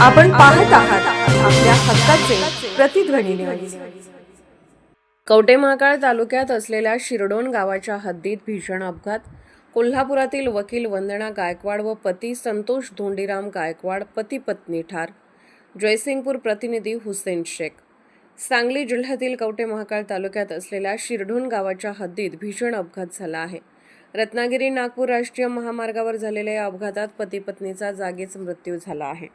आपण पाहत आहात आपल्या हक्काचे प्रतिध्वनी न्यूज। कवठे महांकाळ तालुक्यात असलेल्या शिरडोण गावाच्या हद्दीत भीषण अपघात। कोल्हापुरातील वकील वंदना गायकवाड व पती संतोष धोंडीराम गायकवाड पती पत्नी ठार। जयसिंगपूर प्रतिनिधी हुसेन शेख। सांगली जिल्ह्यातील कवठे महांकाळ तालुक्यात असलेल्या शिरडोण गावाच्या हद्दीत भीषण अपघात झाला आहे। रत्नागिरी नागपूर राष्ट्रीय महामार्गावर झालेल्या या अपघातात पती पत्नीचा जागीच मृत्यू झाला आहे।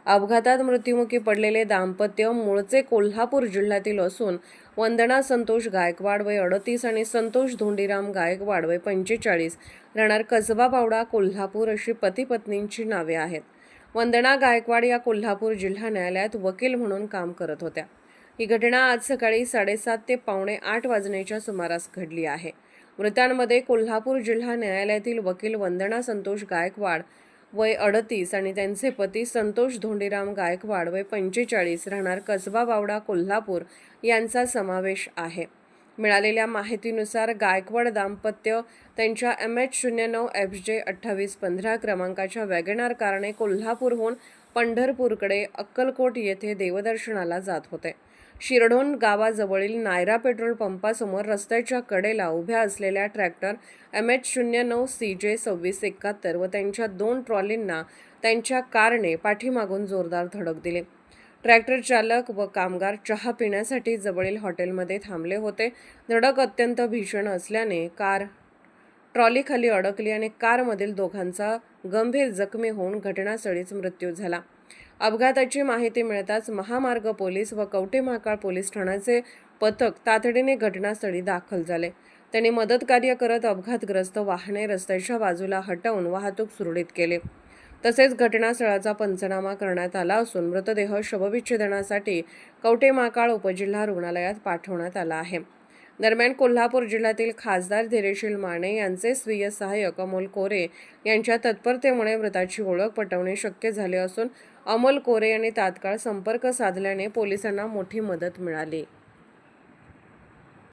अपघातात मृत्युमुखी पडलेले दाम्पत्य मूळचे कोल्हापूर जिल्ह्यातील असून वंदना संतोष गायकवाड वय 38 आणि संतोष धोंडीराम गायकवाड वय 45 राहणार कसबा पावडा कोल्हापूर अशी पती पत्नींची नावे आहेत। वंदना गायकवाड या कोल्हापूर जिल्हा न्यायालयात वकील म्हणून काम करत होत्या। ही घटना आज सकाळी 7:30 ते 7:45 वाजण्याच्या सुमारास घडली आहे। मृतांमध्ये कोल्हापूर जिल्हा न्यायालयातील वकील वंदना संतोष गायकवाड वय 38 आणि त्यांचे पती संतोष धोंडीराम गायकवाड वय 45 राहणार कसबा बावडा कोल्हापूर यांचा समावेश आहे। मिळालेल्या माहितीनुसार गायकवाड दाम्पत्य त्यांच्या MH09 FJ 2815 क्रमांकाच्या वॅगनार कारने कोल्हापूरहून पंढरपूरकडे अक्कलकोट येथे देवदर्शनाला जात होते। शिरडोण गावाजवळील नायरा पेट्रोल पंपासमोर रस्त्याच्या कडेला उभ्या असलेल्या ट्रॅक्टर MH09 CJ 2671 व त्यांच्या 2 ट्रॉलींना त्यांच्या कारने पाठीमागून जोरदार धडक दिली। ट्रॅक्टर चालक व कामगार चहा पिण्यासाठी जवळील हॉटेलमध्ये थांबले होते। धडक अत्यंत भीषण असल्याने कार ट्रॉलीखाली अडकली आणि कारमधील दोघांचा गंभीर जखमी होऊन घटनास्थळीच मृत्यू झाला। अपघाताची माहिती मिळताच महामार्ग पोलीस व कवठे महांकाळ पोलीस ठाण्याचे पथक तातडीने घटनास्थळी दाखल झाले। त्यांनी मदतकार्य करत अपघातग्रस्त वाहने रस्त्याच्या बाजूला हटवून वाहतूक सुरळीत केली। तसेच घटनास्थळाचा पंचनामा करण्यात आला असून मृतदेह शवविच्छेदनासाठी कवठे महांकाळ उपजिल्हा रुग्णालयात पाठवण्यात आला आहे। दरम्यान कोल्हापूर जिल्ह्यातील खासदार धैर्यशील माने यांचे स्वीय सहाय्यक अमोल कोरे यांच्या तत्परतेमुळे मृताची ओळख पटवणे शक्य झाले असून अमोल कोरे यांनी तात्काळ संपर्क साधल्याने पोलिसांना मोठी मदत मिळाली।